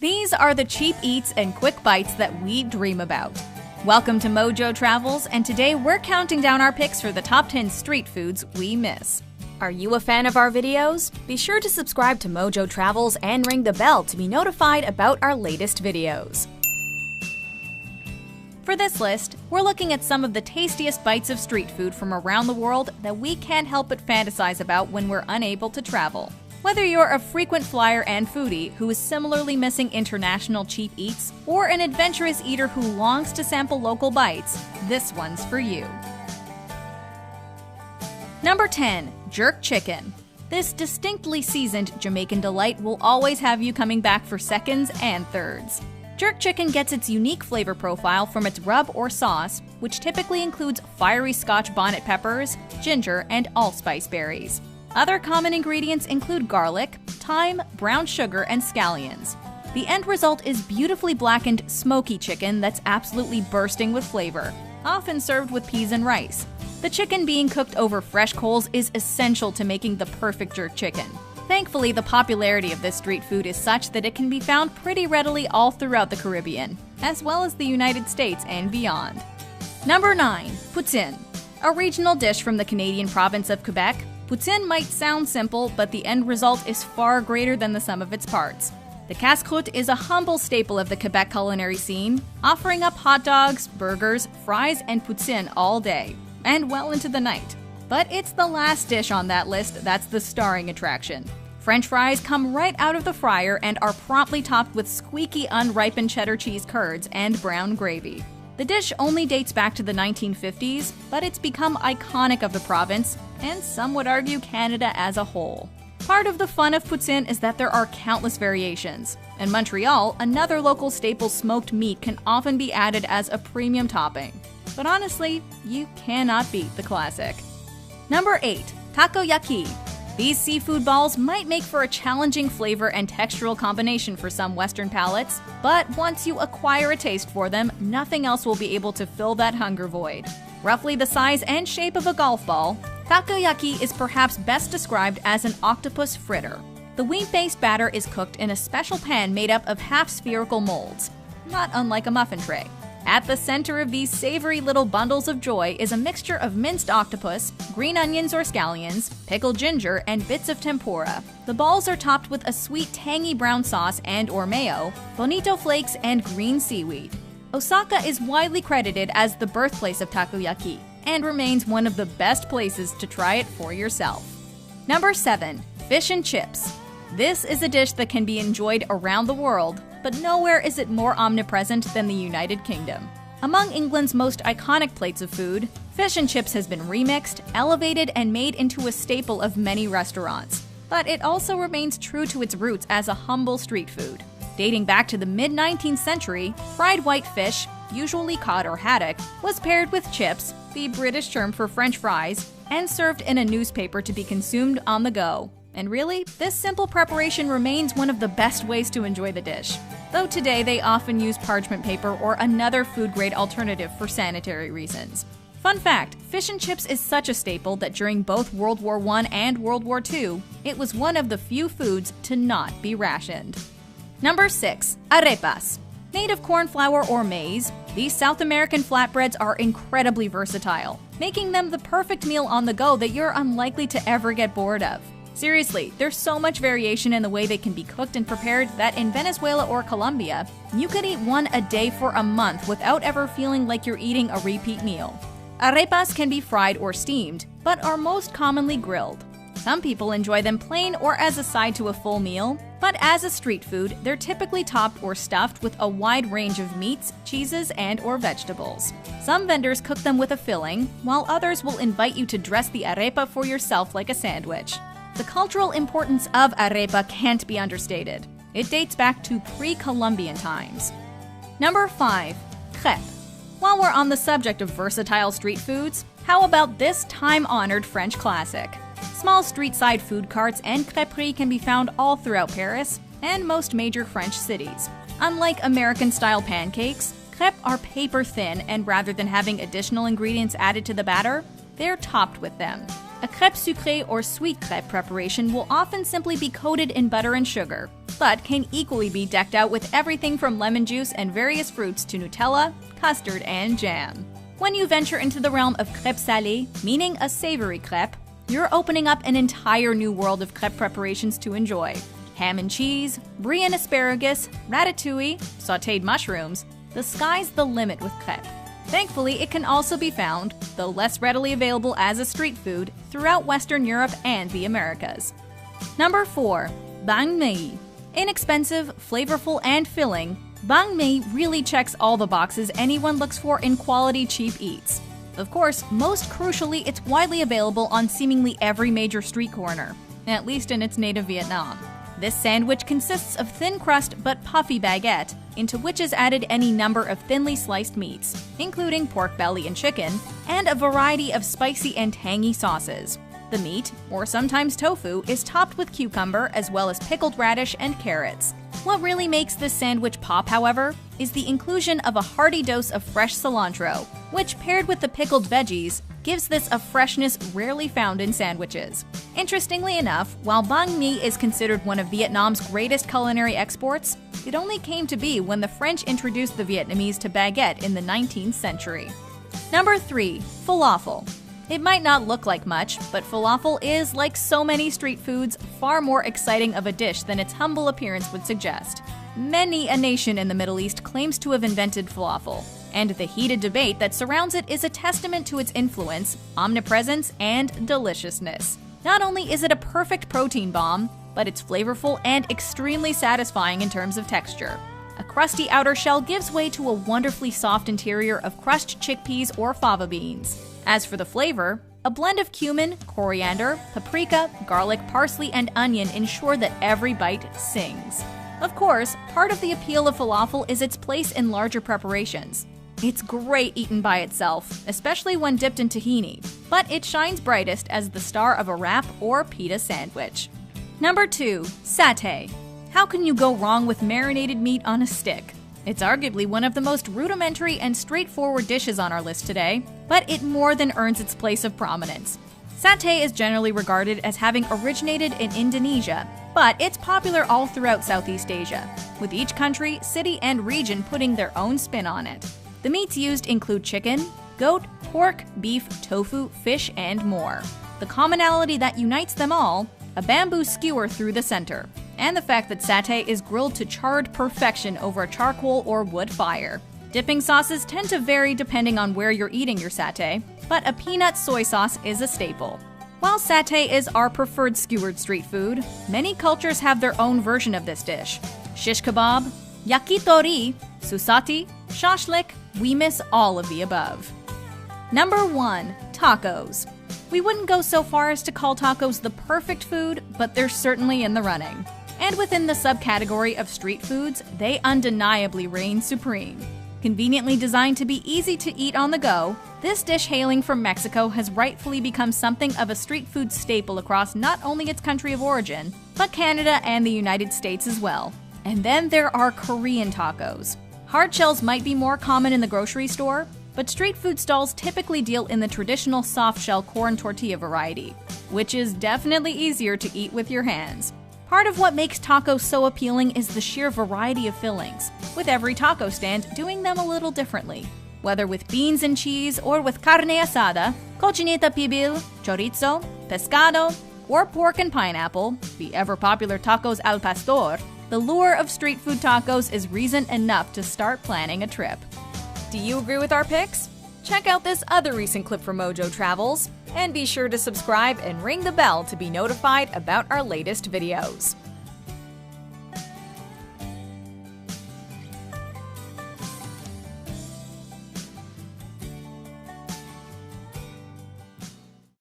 These are the cheap eats and quick bites that we dream about. Welcome to MojoTravels, and today we're counting down our picks for the top 10 street foods we miss. Are you a fan of our videos? Be sure to subscribe to MojoTravels and ring the bell to be notified about our latest videos. For this list, we're looking at some of the tastiest bites of street food from around the world that we can't help but fantasize about when we're unable to travel. Whether you're a frequent flyer and foodie who is similarly missing international cheap eats, or an adventurous eater who longs to sample local bites, this one's for you. Number 10. Jerk chicken. This distinctly seasoned Jamaican delight will always have you coming back for seconds and thirds. Jerk chicken gets its unique flavor profile from its rub or sauce, which typically includes fiery Scotch bonnet peppers, ginger, and allspice berries. Other common ingredients include garlic, thyme, brown sugar, and scallions. The end result is beautifully blackened, smoky chicken that's absolutely bursting with flavor, often served with peas and rice. The chicken being cooked over fresh coals is essential to making the perfect jerk chicken. Thankfully, the popularity of this street food is such that it can be found pretty readily all throughout the Caribbean, as well as the United States and beyond. Number 9. Poutine. A regional dish from the Canadian province of Quebec, poutine might sound simple, but the end result is far greater than the sum of its parts. The casse-croûte is a humble staple of the Quebec culinary scene, offering up hot dogs, burgers, fries, and poutine all day, and well into the night. But it's the last dish on that list that's the starring attraction. French fries come right out of the fryer and are promptly topped with squeaky unripened cheddar cheese curds and brown gravy. The dish only dates back to the 1950s, but it's become iconic of the province, and some would argue Canada as a whole. Part of the fun of poutine is that there are countless variations. In Montreal, another local staple smoked meat can often be added as a premium topping. But honestly, you cannot beat the classic. Number 8. Takoyaki. These seafood balls might make for a challenging flavor and textural combination for some Western palates, but once you acquire a taste for them, nothing else will be able to fill that hunger void. Roughly the size and shape of a golf ball, takoyaki is perhaps best described as an octopus fritter. The wheat-based batter is cooked in a special pan made up of half-spherical molds, not unlike a muffin tray. At the center of these savory little bundles of joy is a mixture of minced octopus, green onions or scallions, pickled ginger, and bits of tempura. The balls are topped with a sweet, tangy brown sauce and/or mayo, bonito flakes, and green seaweed. Osaka is widely credited as the birthplace of takoyaki, and remains one of the best places to try it for yourself. Number 7. Fish and chips. This is a dish that can be enjoyed around the world, but nowhere is it more omnipresent than the United Kingdom. Among England's most iconic plates of food, fish and chips has been remixed, elevated, and made into a staple of many restaurants. But it also remains true to its roots as a humble street food. Dating back to the mid-19th century, fried white fish, usually cod or haddock, was paired with chips, the British term for French fries, and served in a newspaper to be consumed on the go. And really, this simple preparation remains one of the best ways to enjoy the dish. Though today they often use parchment paper or another food-grade alternative for sanitary reasons. Fun fact, fish and chips is such a staple that during both World War I and World War II, it was one of the few foods to not be rationed. Number 6. Arepas. Made of corn flour or maize, these South American flatbreads are incredibly versatile, making them the perfect meal on the go that you're unlikely to ever get bored of. Seriously, there's so much variation in the way they can be cooked and prepared that in Venezuela or Colombia, you could eat one a day for a month without ever feeling like you're eating a repeat meal. Arepas can be fried or steamed, but are most commonly grilled. Some people enjoy them plain or as a side to a full meal, but as a street food, they're typically topped or stuffed with a wide range of meats, cheeses, and/or vegetables. Some vendors cook them with a filling, while others will invite you to dress the arepa for yourself like a sandwich. The cultural importance of arepa can't be understated. It dates back to pre-Columbian times. Number 5. Crêpe. While we're on the subject of versatile street foods, how about this time-honored French classic? Small street-side food carts and crêperies can be found all throughout Paris and most major French cities. Unlike American-style pancakes, crêpes are paper-thin, and rather than having additional ingredients added to the batter, they're topped with them. A crêpe sucrée or sweet crêpe preparation will often simply be coated in butter and sugar, but can equally be decked out with everything from lemon juice and various fruits to Nutella, custard, and jam. When you venture into the realm of crêpe salée, meaning a savory crêpe, you're opening up an entire new world of crêpe preparations to enjoy. Ham and cheese, brie and asparagus, ratatouille, sautéed mushrooms, the sky's the limit with crêpe. Thankfully, it can also be found, though less readily available as a street food, throughout Western Europe and the Americas. Number 4. Banh mi. Inexpensive, flavorful, and filling, banh mi really checks all the boxes anyone looks for in quality cheap eats. Of course, most crucially, it's widely available on seemingly every major street corner, at least in its native Vietnam. This sandwich consists of thin crust but puffy baguette, into which is added any number of thinly sliced meats, including pork belly and chicken, and a variety of spicy and tangy sauces. The meat, or sometimes tofu, is topped with cucumber as well as pickled radish and carrots. What really makes this sandwich pop, however, is the inclusion of a hearty dose of fresh cilantro, which, paired with the pickled veggies, gives this a freshness rarely found in sandwiches. Interestingly enough, while banh mi is considered one of Vietnam's greatest culinary exports, it only came to be when the French introduced the Vietnamese to baguette in the 19th century. Number 3. Falafel. It might not look like much, but falafel is, like so many street foods, far more exciting of a dish than its humble appearance would suggest. Many a nation in the Middle East claims to have invented falafel, and the heated debate that surrounds it is a testament to its influence, omnipresence, and deliciousness. Not only is it a perfect protein bomb, but it's flavorful and extremely satisfying in terms of texture. A crusty outer shell gives way to a wonderfully soft interior of crushed chickpeas or fava beans. As for the flavor, a blend of cumin, coriander, paprika, garlic, parsley, and onion ensure that every bite sings. Of course, part of the appeal of falafel is its place in larger preparations. It's great eaten by itself, especially when dipped in tahini, but it shines brightest as the star of a wrap or pita sandwich. Number 2. Satay. How can you go wrong with marinated meat on a stick? It's arguably one of the most rudimentary and straightforward dishes on our list today, but it more than earns its place of prominence. Satay is generally regarded as having originated in Indonesia, but it's popular all throughout Southeast Asia, with each country, city, and region putting their own spin on it. The meats used include chicken, goat, pork, beef, tofu, fish, and more. The commonality that unites them all, a bamboo skewer through the center, and the fact that satay is grilled to charred perfection over a charcoal or wood fire. Dipping sauces tend to vary depending on where you're eating your satay, but a peanut soy sauce is a staple. While satay is our preferred skewered street food, many cultures have their own version of this dish. Shish kebab, yakitori, susati, shashlik, we miss all of the above. Number 1. Tacos. We wouldn't go so far as to call tacos the perfect food, but they're certainly in the running. And within the subcategory of street foods, they undeniably reign supreme. Conveniently designed to be easy to eat on the go, this dish hailing from Mexico has rightfully become something of a street food staple across not only its country of origin, but Canada and the United States as well. And then there are Korean tacos. Hard shells might be more common in the grocery store, but street food stalls typically deal in the traditional soft-shell corn tortilla variety, which is definitely easier to eat with your hands. Part of what makes tacos so appealing is the sheer variety of fillings, with every taco stand doing them a little differently. Whether with beans and cheese or with carne asada, cochinita pibil, chorizo, pescado, or pork and pineapple, the ever-popular tacos al pastor, the lure of street food tacos is reason enough to start planning a trip. Do you agree with our picks? Check out this other recent clip from MojoTravels, and be sure to subscribe and ring the bell to be notified about our latest videos.